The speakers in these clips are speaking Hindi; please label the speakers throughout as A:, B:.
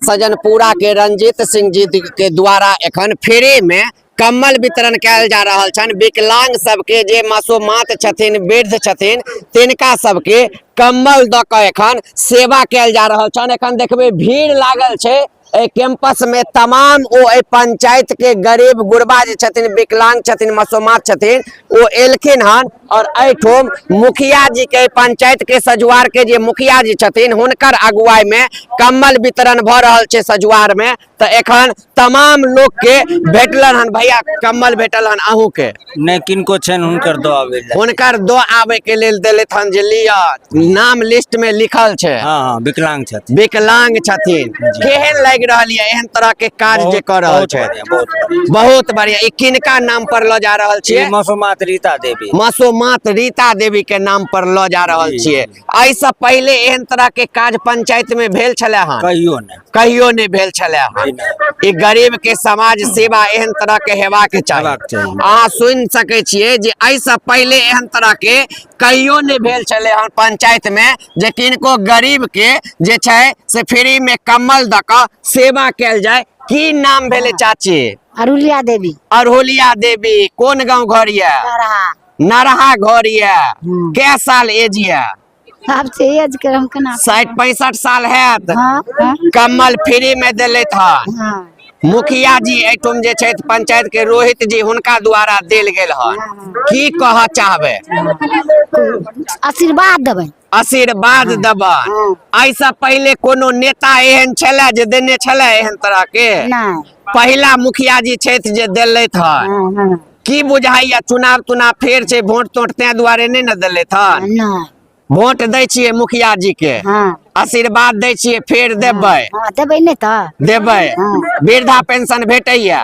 A: सजनपुरा के रंजीत सिंह जी के द्वारा एखन फ्री में कम्बल वितरण कैल जा रहा छन। विकलांग सबके जे मासूमात छथिन, वृद्ध छथिन, तिनका सबके कम्बल द के एखन सेवा कैल जा रहा छन। एखन देखबे भीड़ लागल छे कैंपस में। तमाम ओ पंचायत के गरीब गुरबा जे छथिन, विकलांग छथिन, मासूमात छथिन, वो एलखिन हन और एठोम मुखिया जी के पंचायत के सजुआर के जे मुखिया जी छथिन हुनकर अगुवाई में कम्बल वितरण भ रहल छे सजुआर में। तो एखन तमाम लोग के भेटलन हन। भैया कम्बल भेटल हन अहू के?
B: नहीं, किनको छन हुनकर दो आवे
A: हुनकर दो आवे के लेल देलेत हन जे लिया नाम लिस्ट में लिखल छे।
B: हां, विकलांग छथिन।
A: विकलांग छथिन। केहन लाग रहल ये एहन तरह के काज जे कर रहल छे? बहुत बढ़िया। ई किनका नाम पर ल जा रहल छिए?
B: मासूमात रीता देवी।
A: मासूमात रीता देवी के नाम पर ल जा रहल छिए। आई से पहले एहन तरह के काज पंचायत में भेल छले हन? कहियो नहीं भेल छले हन। ई गरीब के समाज सेवा एहन तरह के हेबाक चाही। अहाँ सुन सके छिए जे आई से पहले एहन तरह के कहियो नहीं भेल छले हन पंचायत में जे किनको गरीब के जे छै से फ्री में कम्बल द के सेवा कैल जाए। की नाम भेले चाची?
C: अरुलिया देवी।
A: अरुलिया देवी। कौन गांव घर ये? नरहा घर ये। कै साल एज ये?
C: अब से एज के हम केना
A: 60-65 साल है।
C: हाँ, हाँ।
A: कम्बल फ्री में देले था। हाँ। मुखिया जी एठुम जे छै पंचायत के रोहित जी हुनका द्वारा देल गेल हन। की कह चाहबे?
C: आशीर्वाद देबै।
A: आशीर्वाद देबै। ऐसा पहले कोनो नेता एहन छले जे देने छले एहन तरह के?
C: नहीं।
A: पहला मुखिया जी छै जे देले था। की बुझाइया चुनाव फेर छै वोट तोट ते द्वारे नहीं न देले था? वोट दै छिए मुखिया जी के। आशीर्वाद दै छिए फेर देबै?
C: देबै नहीं तो
A: देबै। वृद्धा पेंशन भेटैया?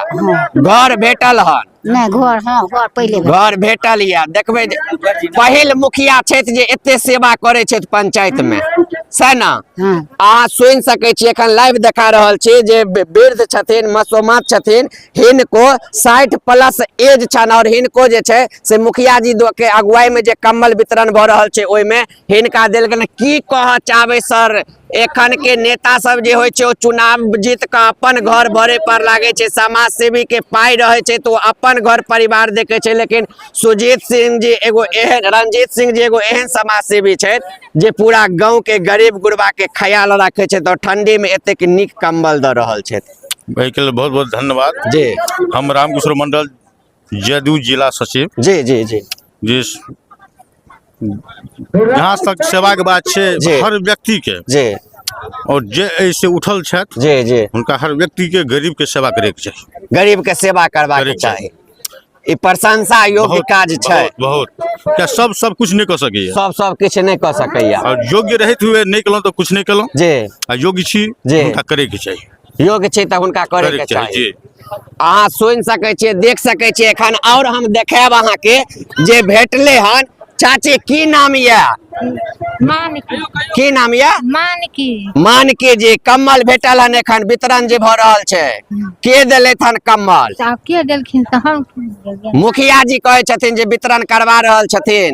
A: घर भेटल हन?
C: नहीं, घर घर पहले
A: घर भेटल या। देखबे पहिल मुखिया छै जे एते सेवा करे छै पंचायत में से ना। अहाँ सुन सके छी एखन लाइव देखा रहल छी जे वृद्ध छथिन, मासूमात छथिन, हिनको 60+ एज छन और हिनको जे छै से मुखिया जी के अगुवाई में जे कम्बल वितरण भ रहल छै ओय में हिनका देल गेल। की कह चाहबे सर? एखन के नेता सब जे होय छै ओ चुनाव जीत के अपन घर भरे पर लागे छै, समाज सेवी के पाई रहे छै तो अपन घर परिवार देखे छै। लेकिन सुजीत सिंह जी एगो एहन, रंजीत सिंह जी एगो एहन समाज सेवी छै जे पूरा गांव के गरीब गुरबा के ख्याल रखे छै तो ठंडी में एतेक नीक कम्बल द रहल छै।
D: भाई के लिए बहुत बहुत धन्यवाद
A: जी।
D: हम रामकिशोर मंडल जदयू जिला सचिव।
A: जी जी जी
D: जी। जहाँ तक सेवा के बात है हर व्यक्ति के
A: जी
D: और जे ऐसे उठल छथि
A: जी जी
D: उनका हर व्यक्ति के गरीब के सेवा करे के चाहिए।
A: गरीब के सेवा करबाक चाही। ई प्रशंसा योग्य काज छै।
D: बहुत क्या सब कुछ नहीं कर सके।
A: सब कुछ नहीं कर सकैया।
D: और योग्य रहते हुए नहीं कलो तो कुछ नहीं कलो
A: जी।
D: योग्य छी उनका करे के चाहिए।
A: योग्य छै त हुनका करे के चाही। अहाँ सुन सके छिए, देख सके छिए एखन। और हम देखाब अहाँ के जे भेटले हन। चाची की नाम ये?
E: मानकी।
A: की नाम ये?
E: मानकी।
A: मानकी जी। कम्बल भेटल हन एखन वितरण जे भ रहल छै। के देले हन कम्बल?
E: के देलखिन त हम
A: मुखिया जी कहे छथिन जे वितरण करवा रहल छथिन।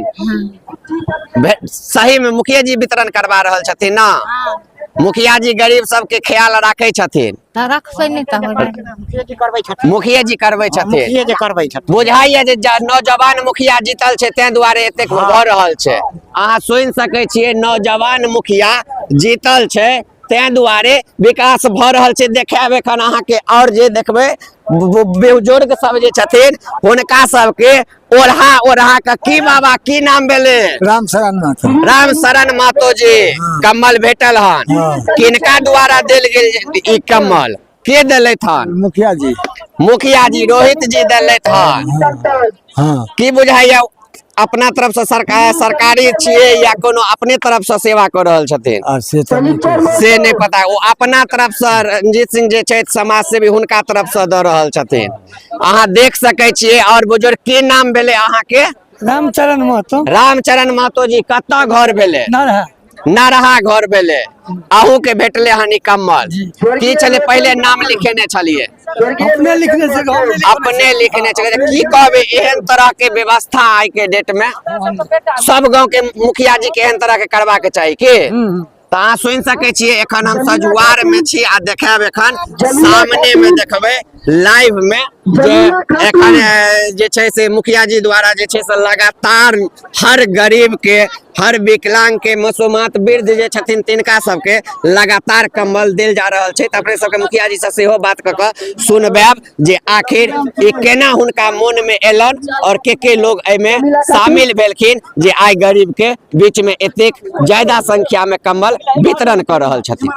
A: सही में मुखिया जी वितरण करवा रहल छथिन ना? मुखिया जी गरीब सबके ख्याल राखे छथिन। मुखिया जी करबै छथिन। बुझाइए जे नौजवान मुखिया जीतल छै ते द्वारे एतेक भ रहल छै। अहाँ सुन सके छिए नौजवान मुखिया जीतल छै ते द्वारे विकास भ रहल छै। देखाब एखन अहाँ के। और जे देखबे बुजुर्ग सब जे छथिन हुनका सबके ओढ़ा के की बाबा की नाम भेले?
F: राम शरण मातो।
A: राम शरण मातो जी। कम्बल भेटल हन। किनका द्वारा देल गेल ई कम्बल? के देले हन?
F: मुखिया जी।
A: मुखिया जी रोहित जी देले हन। की बुझाइया अपना तरफ से सरकारी छिए या कोनो अपने तरफ से सेवा कर रहल छथिन? से नहीं पता। वो अपना तरफ से रंजीत सिंह जे छै समाज सेवी हुनका तरफ से द रहल छथिन। अहाँ देख सके छिए। और बुजुर्ग की नाम भेले अहाँ के?
F: रामचरण महतो।
A: रामचरण महतो जी। कत्ता घर भेले? नरहा घर भेले। अहू के भेटले हनी कम्बल? की छले पहले नाम लिखेने छलिए?
F: अपने लिखने से
A: अपने लिखने छलिए। की कहबे एहन तरह के व्यवस्था आई के डेट में सब गांव के मुखिया जी के एहन तरह के करवा के चाहिए। की तो अहाँ सुनि सकै छियै एखन हम सजुआर में छी आ देखाब एखन सामने में देखबै लाइव में जे एखन जे छै से मुखिया जी द्वारा जे छै से लगातार हर गरीब के हर विकलांग के मसोमात वृद्ध जे छथिन तिनका सबके लगातार कंबल देल जा रहल छै। अपने सबके मुखिया जी से सेहो बात क के सुनबैब जे आखिर ई केना हुनका मन में एलन और के लोग एमे शामिल भेलखिन जे आइ गरीब के बीच में एतेक ज्यादा संख्या में कंबल वितरण कर रहल छथिन।